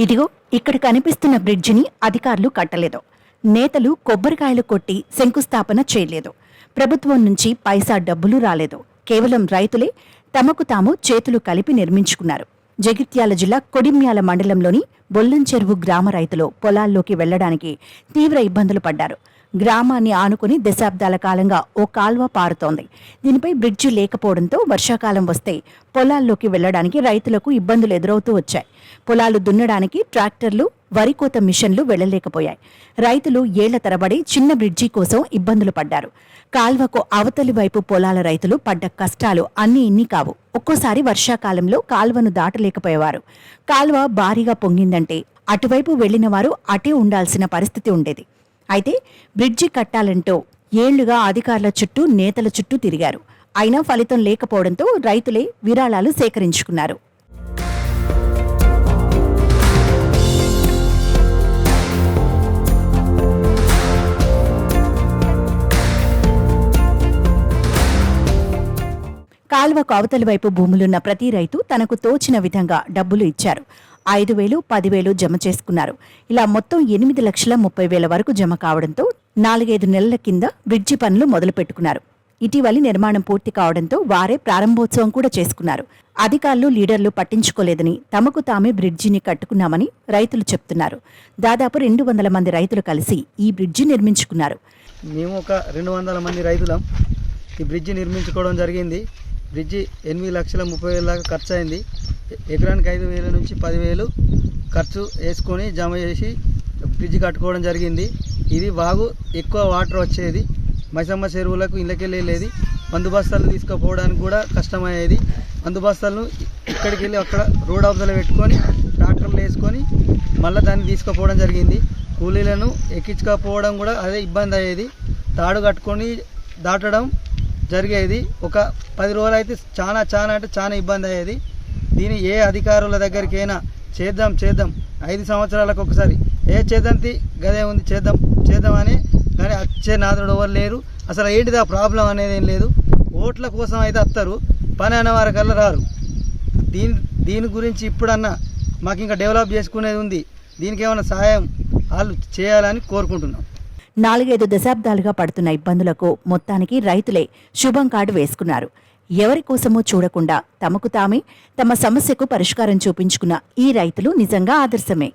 ఇదిగో ఇక్కడ కనిపిస్తున్న బ్రిడ్జిని అధికారులు కట్టలేదు. నేతలు కొబ్బరికాయలు కొట్టి శంకుస్థాపన చేయలేదు. ప్రభుత్వం నుంచి పైసా డబ్బులు రాలేదు. కేవలం రైతులే తమకు తాము చేతులు కలిపి నిర్మించుకున్నారు. జగిత్యాల జిల్లా కొడిమ్యాల మండలంలోని బొల్లంచెరువు గ్రామ రైతులు పొలాల్లోకి వెళ్లడానికి తీవ్ర ఇబ్బందులు పడ్డారు. గ్రామాన్ని ఆనుకుని దశాబ్దాల కాలంగా ఓ కాల్వ పారుతోంది. దీనిపై బ్రిడ్జి లేకపోవడంతో వర్షాకాలం వస్తే పొలాల్లోకి వెళ్లడానికి రైతులకు ఇబ్బందులు ఎదురవుతూ వచ్చాయి. పొలాలు దున్నడానికి ట్రాక్టర్లు, వరి కోత మిషన్లు వెళ్లలేకపోయాయి. రైతులు ఏళ్ల తరబడి చిన్న బ్రిడ్జి కోసం ఇబ్బందులు పడ్డారు. కాల్వకు అవతలి వైపు పొలాల రైతులు పడ్డ కష్టాలు అన్నీ ఇన్ని కావు. ఒక్కోసారి వర్షాకాలంలో కాల్వను దాటలేకపోయేవారు. కాల్వ భారీగా పొంగిందంటే అటువైపు వెళ్లిన వారు అటే ఉండాల్సిన పరిస్థితి ఉండేది. అయితే బ్రిడ్జి కట్టాలంటూ ఏళ్లుగా అధికారుల చుట్టూ, నేతల చుట్టూ తిరిగారు. అయినా ఫలితం లేకపోవడంతో రైతులే విరాళాలు సేకరించుకున్నారు. కాల్వకు అవతలి వైపు భూములున్న ప్రతి రైతు తనకు తోచిన విధంగా డబ్బులు ఇచ్చారు. 5,000, 10,000 జమ చేసుకున్నారు. ఇలా మొత్తం 8,30,000 వరకు జమ కావడంతో 4-5 నెలల కింద బ్రిడ్జి పనులు మొదలుపెట్టుకున్నారు. ఇటీవలి నిర్మాణం పూర్తి కావడంతో వారే ప్రారంభోత్సవం కూడా చేసుకున్నారు. అధికారులు, లీడర్లు పట్టించుకోలేదని తమకు తామే బ్రిడ్జిని కట్టుకున్నామని రైతులు చెప్తున్నారు. దాదాపు 200 మంది రైతులు కలిసి ఈ బ్రిడ్జి నిర్మించుకున్నారు. మేము ఒక 200 మంది రైతులం ఈ బ్రిడ్జి నిర్మించుకోవడం జరిగింది. బ్రిడ్జి 8,30,000 దాకా ఖర్చు అయింది. ఎకరానికి 5,000 నుంచి 10,000 ఖర్చు వేసుకొని జమ చేసి బ్రిడ్జి కట్టుకోవడం జరిగింది. ఇది వాగు ఎక్కువ వాటర్ వచ్చేది. మైసమ్మ చెరువులకు ఇళ్ళకెళ్ళి వెళ్ళేది. మందు బస్తాలు తీసుకుపోవడానికి కూడా కష్టమయ్యేది. మందు బస్తాలను ఇక్కడికి వెళ్ళి అక్కడ రోడ్ అవతల పెట్టుకొని ట్రాక్టర్లు వేసుకొని మళ్ళీ దాన్ని తీసుకుపోవడం జరిగింది. కూలీలను ఎక్కించుకపోవడం కూడా అదే ఇబ్బంది అయ్యేది. తాడు కట్టుకొని దాటడం జరిగేది. ఒక 10 రోజులు అయితే చాలా అంటే చాలా ఇబ్బంది అయ్యేది. దీన్ని ఏ అధికారుల దగ్గరికైనా చేద్దాం 5 సంవత్సరాలకు ఒకసారి చేద్దాంతి గదే ఉంది చేద్దామని కానీ వచ్చే నాదుడు ఎవరు లేరు. అసలు ఏంటిది ఆ ప్రాబ్లం అనేది ఏం లేదు. ఓట్ల కోసం అయితే వస్తారు, పని అనే వారికల్లా రారు. దీని గురించి ఇప్పుడన్నా మాకు ఇంకా డెవలప్ చేసుకునేది ఉంది. దీనికి ఏమైనా సహాయం వాళ్ళు చేయాలని కోరుకుంటున్నాం. 4-5 దశాబ్దాలుగా పడుతున్న ఇబ్బందులకు మొత్తానికి రైతులే శుభం కార్డు వేసుకున్నారు. ఎవరి కోసమో చూడకుండా తమకు తామే తమ సమస్యకు పరిష్కారం చూపించుకున్న ఈ రైతులు నిజంగా ఆదర్శమే.